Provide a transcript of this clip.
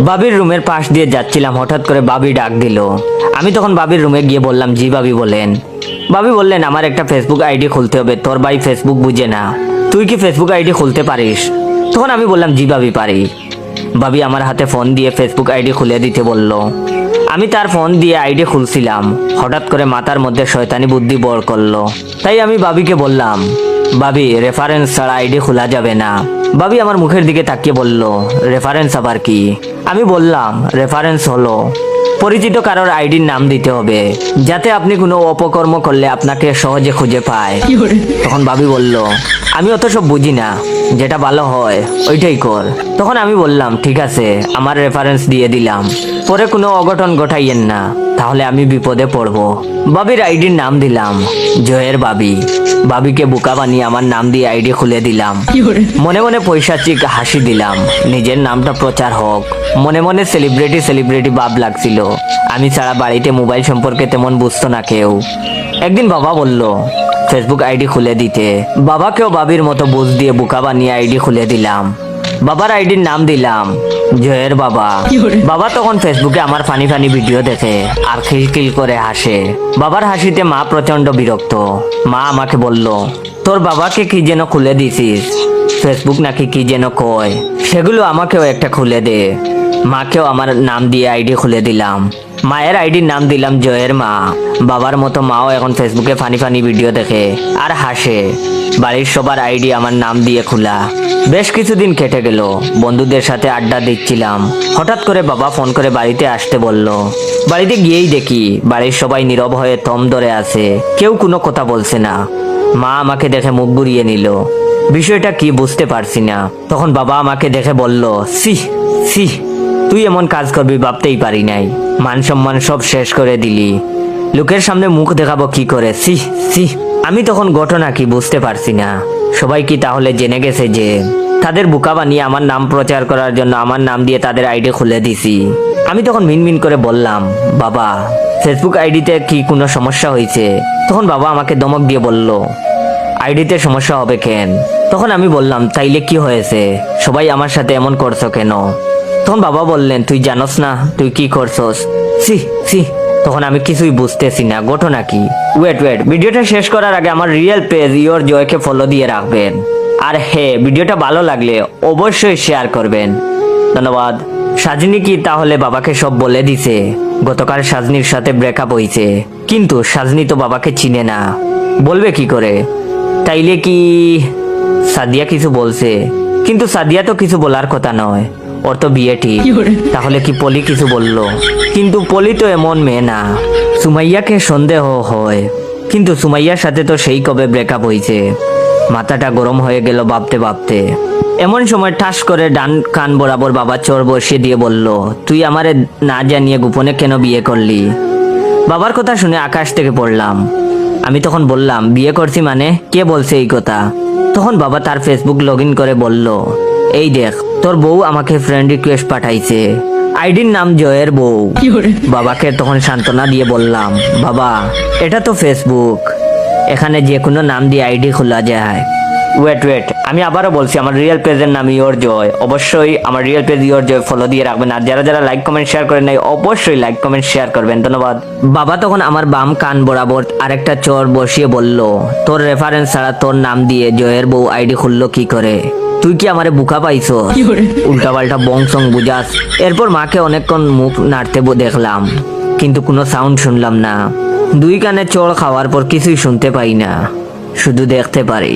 বাবির রুমের পাশ দিয়ে যাচ্ছিলাম, হঠাৎ করে বাবি ডাক দিল। আমি তখন বাবির রুমে গিয়ে বললাম, জি বাবি বলেন। বাবি বললেন, আমার একটা ফেসবুক আইডি খুলতে হবে, তোর ভাই ফেসবুক বুঝে না, তুই কি ফেসবুক আইডি খুলতে পারিস? তখন আমি বললাম, জি বাবি পারি। বাবি আমার হাতে ফোন দিয়ে ফেসবুক আইডি খুলে দিতে বলল। আমি তার ফোন দিয়ে আইডি খুলছিলাম, হঠাৎ করে মাথার মধ্যে শয়তানি বুদ্ধি বর করলো। তাই আমি বাবিকে বললাম, বাবি রেফারেন্স ছাড়া আইডি খোলা যাবে না। বাবি আমার মুখের দিকে তাকিয়ে বলল, রেফারেন্স আবার কি? আমি বললাম, রেফারেন্স হলো পরিচিত কারোর আইডির নাম দিতে হবে, যাতে আপনি কোনো অপকর্ম করলে আপনাকে সহজে খুঁজে পায়। তখন বাবি বলল, আমি অত সব বুঝি না, যেটা ভালো হয় ওইটাই কর। তখন আমি বললাম, ঠিক আছে, আমার রেফারেন্স দিয়ে দিলাম, পরে কোনো অঘটন ঘটাইয়েন না, তাহলে আমি বিপদে পড়ব। বাবির আইডির নাম দিলাম জয়ের বাবি। বাবিকে বোকা বানিয়ে আমার নাম দিয়ে আইডি খুলে দিলাম। মনে মনে পৈশাচিক হাসি দিলাম, নিজের নামটা প্রচার হোক। মনে মনে সেলিব্রিটি ভাব লাগছিল। আমি ছাড়া বাড়িতে মোবাইল সম্পর্কে তেমন বুঝতো না কেউ। একদিন বাবা বলল ফেসবুক আইডি খুলে দিতে। বাবাকেও বাবির মতো বুঝ দিয়ে বোকা বানিয়ে আইডি খুলে দিলাম। বাবার আইডির নাম দিলাম জয়ের বাবা। বাবা তখন ফেসবুকে আমার ফানি ফানি ভিডিও দেখে আর খিলখিল করে হাসে। বাবার হাসিতে মা প্রচন্ড বিরক্ত। মা আমাকে বলল, তোর বাবাকে কি যেন খুলে দিছিস, ফেসবুক নাকি কি যেন কয়, সেগুলো আমাকেও একটা খুলে দে। মাকেও আমার নাম দিয়ে আইডি খুলে দিলাম। মায়ের আইডির নাম দিলাম জয়ের মা। বাবার মতো মাও এখন ফেসবুকে ফানি ফানি ভিডিও দেখে আর হাসে। বাড়ির সবার আইডি আমার নাম দিয়ে খোলা। বেশ কিছুদিন কেটে গেল, বন্ধুদের সাথে আড্ডা দিচ্ছিলাম। হঠাৎ করে বাবা ফোন করে বাড়িতে আসতে বলল। বাড়িতে গিয়েই দেখি বাড়ির সবাই নীরব হয়ে থম ধরে আছে, কেউ কোনো কথা বলছে না। মা আমাকে দেখে মুখ ঘুরিয়ে নিল। বিষয়টা কি বুঝতে পারছি না। তখন বাবা আমাকে দেখে বলল, সি সি, তুই এমন কাজ করবি ভাবতেই পারি নাই, মান সম্মান সব শেষ করে দিলি, লোকের সামনে মুখ দেখাবো কি করে, সি সি। আমি তখন ঘটনা কি বুঝতে পারছি না। সবাই কি তাহলে জেনে গেছে যে তাদের বোকা বানিয়ে আমার নাম প্রচার করার জন্য আমার নাম দিয়ে তাদের আইডি খুলে দিছি? আমি তখন মিনমিন করে বললাম, বাবা ফেসবুক আইডিতে কি কোনো সমস্যা হয়েছে? তখন বাবা আমাকে ধমক দিয়ে বলল, আইডিতে সমস্যা হবে কেন? তখন আমি বললাম, তাইলে কি হয়েছে, সবাই আমার সাথে এমন করছো কেন? তখন বাবা বললেন, তুই জানোস না তুই কি করছস? সি সি। তখন আমি কিছুই বুঝতেছি না, ঘটনা কি? ওয়েট, ভিডিওটা শেষ করার আগে আমার রিয়েল পেজ ইওর জয়কে ফলো দিয়ে রাখবেন। আর হ্যাঁ, ভিডিওটা ভালো লাগলে অবশ্যই শেয়ার করবেন। ধন্যবাদ। সাজনি কি তাহলে বাবাকে সব বলে দিছে? গতকাল সাজনির সাথে ব্রেকআপ হয়েছে, কিন্তু সাজনি তো বাবাকে চিনে না, বলবে কি করে? তাইলে কি সাদিয়া কিছু বলছে? কিন্তু সাদিয়া তো কিছু বলার কথা নয়, ওর তো বিয়ে ঠিক। তাহলে কি পলি কিছু বললো? কিন্তু পলি তো এমন মেয়ে না। সুমাইয়াকে সন্দেহ হয়, কিন্তু সুমাইয়ার সাথে তো সেই কবে ব্রেকআপ হয়েছে। মাথাটা গরম হয়ে গেল ভাবতে ভাবতে। এমন সময় ঠাস করে ডান কান বরাবর বাবা চোর বসিয়ে দিয়ে বলল, তুই আমারে না জানিয়ে গোপনে কেন বিয়ে করলি? বাবার কথা শুনে আকাশ থেকে পড়লাম। আমি তখন বললাম, বিয়ে করছি মানে? কে বলছে এই কথা? তখন বাবা তার ফেসবুক লগ ইন করে বলল, এই দেখ, তোর বউ আমাকে ফ্রেন্ড রিকোয়েস্ট পাঠাইছে, আইডির নাম জয়ের বউ। বাবাকে তখন সান্ত্বনা দিয়ে বললাম, বাবা এটা তো ফেসবুক, এখানে যে কোনো নাম দিয়ে আইডি খোলা যায়। ওয়েট, আমি আবারও বলছি, আমার রিয়েল পেজের নাম ইওর জয়। অবশ্যই আমার real page your joy follow দিয়ে রাখবেন। আর যারা লাইক কমেন্ট শেয়ার করেন নাই, অবশ্যই লাইক কমেন্ট শেয়ার করবেন। ধন্যবাদ। বাবা তখন আমার বাম কান বরাবর আরেকটা চোর বসিয়ে বলল, তোর রেফারেন্স ছাড়া তোর নাম দিয়ে জয়ের বউ আইডি খুললো কি করে? তুই কি আমারে বুকা পাইছো? উল্টা পাল্টা বংশং বুঝাস। এরপর মাকে অনেকক্ষণ মুখ নাড়তে দেখলাম, কিন্তু কোনো সাউন্ড শুনলাম না। দুই কানে চড় খাওয়ার পর কিছুই শুনতে পাই না, শুধু দেখতে পারি।